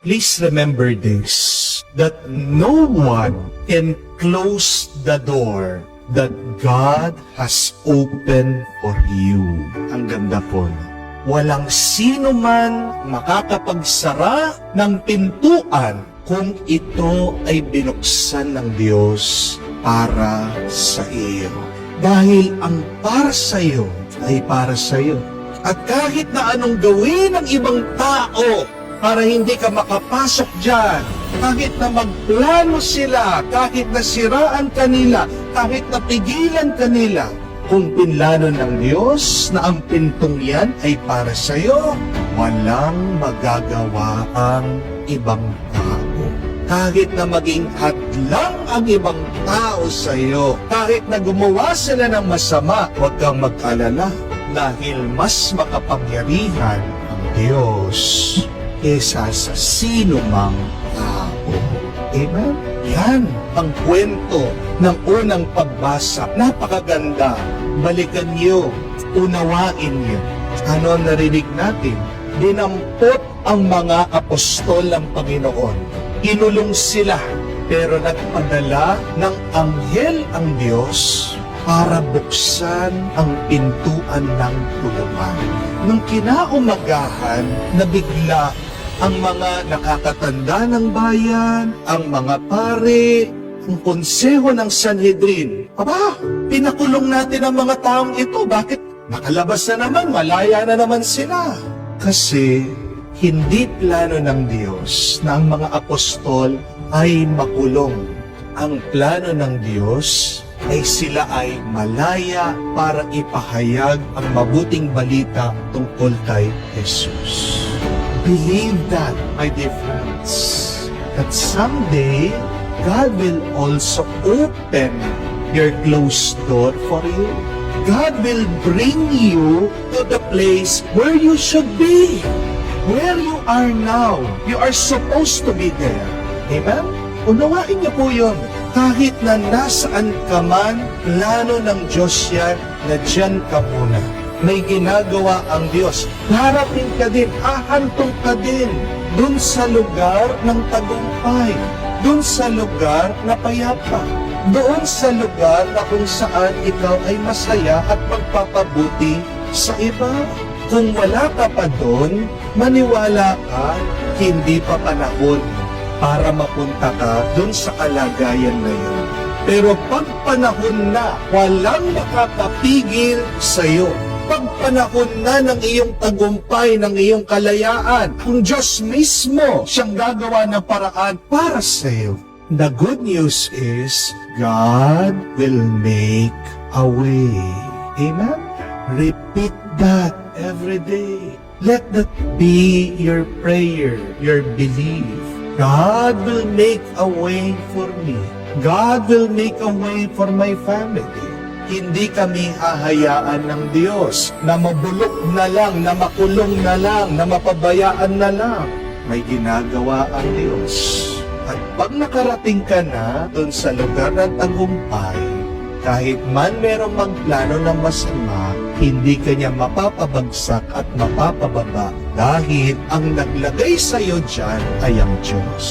please remember this, that no one can close the door that God has opened for you. Ang ganda po. Walang sino man makakapagsara ng pintuan kung ito ay binuksan ng Diyos para sa iyo. Dahil ang para sa iyo ay para sa iyo. At kahit na anong gawin ng ibang tao para hindi ka makapasok dyan, kahit na magplano sila, kahit na siraan kanila, kahit na pigilan kanila, kung pinlano ng Diyos na ang pintong yan ay para sa iyo, walang magagawa ang ibang tao. Kahit na maging hadlang ang ibang tao sa iyo, kahit na gumawa sila ng masama, huwag kang mag-alala dahil mas makapangyarihan ang Diyos kesa sa sino mang tao. Amen? Yan ang kwento ng unang pagbasa. Napakaganda. Balikan niyo, unawain niyo. Ano ang narinig natin? Dinampot ang mga apostol ng Panginoon. Inulong sila, pero nagpadala ng anghel ang Diyos para buksan ang pintuan ng kulungan. Nung kinaumagahan, nabigla ang mga nakakatanda ng bayan, ang mga pare, ang konseho ng Sanhedrin. Aba, pinakulong natin ang mga taong ito. Bakit? Nakalabas na naman, malaya na naman sila. Kasi hindi plano ng Diyos na ang mga apostol ay makulong. Ang plano ng Diyos ay sila ay malaya para ipahayag ang mabuting balita tungkol kay Jesus. Believe that, my dear friends, that someday God will also open your closed door for you. God will bring you to the place where you should be. Where you are now, you are supposed to be there. Amen? Unawain niyo po yun. Kahit na nasaan ka man, plano ng Diyos yan na dyan ka muna. May ginagawa ang Diyos. Harapin ka din, ahantong ka din dun sa lugar ng tagumpay, dun sa lugar na payapa, doon sa lugar na kung saan ikaw ay masaya at magpapabuti sa iba. Kung wala ka pa doon, maniwala ka, hindi pa panahon para mapunta ka doon sa kalagayan na yun. Pero pag panahon na, walang makakapigil sa iyo. Pag panahon na ng iyong tagumpay, ng iyong kalayaan, ang Diyos mismo siyang gagawa ng paraan para sa iyo. The good news is, God will make a way. Amen? Repeat that every day. Let that be your prayer, your belief. God will make a way for me. God will make a way for my family. Hindi kami hahayaan ng Diyos na mabulok na lang, na makulong na lang, na mapabayaan na lang. May ginagawa ang Diyos. At pag nakarating ka na doon sa lugar ng tagumpay, kahit man merong magplano ng masama, hindi ka niya mapapabagsak at mapapababa dahil ang naglagay sa iyo dyan ay ang Diyos.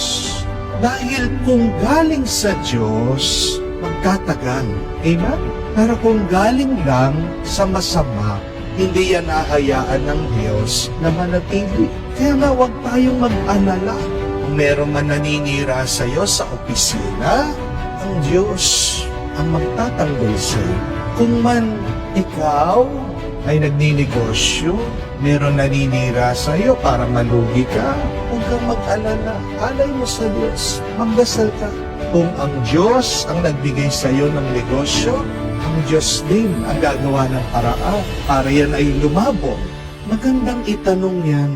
Dahil kung galing sa Diyos, magtatagal. Amen? Pero kung galing lang sa masama, hindi yan nahayaan ng Diyos na manatili. Kaya nga huwag tayong mag-alala. Kung meron man naninira sa iyo sa opisina, ang Diyos ang magtatanggol sa iyo. Kung man ikaw ay nagninegosyo, meron naninira sa iyo para malugi ka, huwag kang mag-alala. Alay mo sa Diyos. Magdasal ka. Kung ang Diyos ang nagbigay sa iyo ng negosyo, ang Diyos din ang gagawa ng paraan para yan ay lumabong. Magandang itanong yan.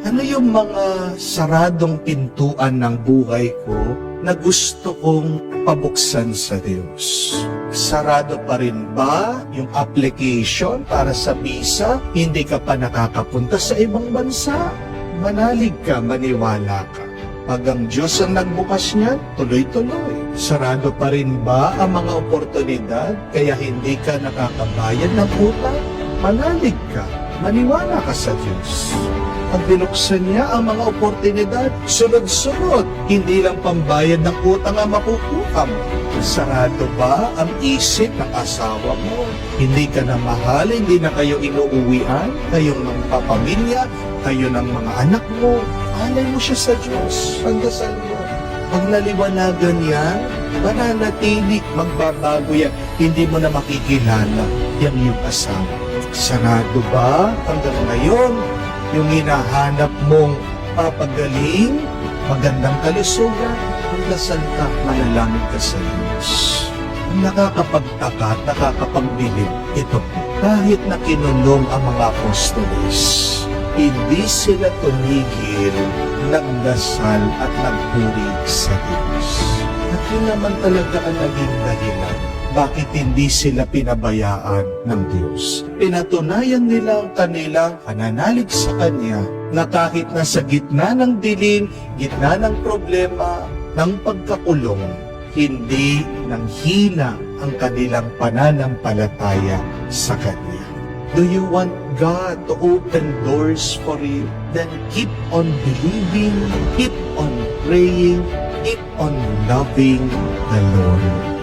Ano yung mga saradong pintuan ng buhay ko na gusto kong pabuksan sa Diyos? Sarado pa rin ba yung application para sa visa? Hindi ka pa nakakapunta sa ibang bansa? Manalig ka, maniwala ka. Pag ang Diyos ang nagbukas niyan, tuloy-tuloy. Sarado pa rin ba ang mga oportunidad kaya hindi ka nakakabayad ng utang? Manalig ka. Maniwala ka sa Diyos. Pag binuksan niya ang mga oportunidad, sunod-sunod, hindi lang pambayad ng utang ang makukuha mo. Sarado ba ang isip ng asawa mo? Hindi ka na mahal, hindi na kayo inuuwian, kayong ng papamilya, kayo ng mga anak mo. Alay mo siya sa Diyos. Pagdasal mo. Pag naliwanagan yan, mananatili, magbabago yan. Hindi mo na makikilala yung iyong asawa. Sarado ba hanggang ngayon yung hinahanap mong papagaling, magandang kalusugan, magdasal ka, manalangin ka sa Diyos. Ang nakakapagtaka at nakakapagbilib, ito po, kahit na kinulong ang mga apostoles, hindi sila tumigil, nagdasal at nagpuri sa Diyos. At yun naman talaga ang naging dahilan. Bakit hindi sila pinabayaan ng Diyos? Pinatunayan nila ang kanilang pananalig sa Kanya na kahit nasa gitna ng dilim, gitna ng problema, ng pagkakulong, hindi nanghina ang kanilang pananampalataya sa Kanya. Do you want God to open doors for you? Then keep on believing, keep on praying, keep on loving the Lord.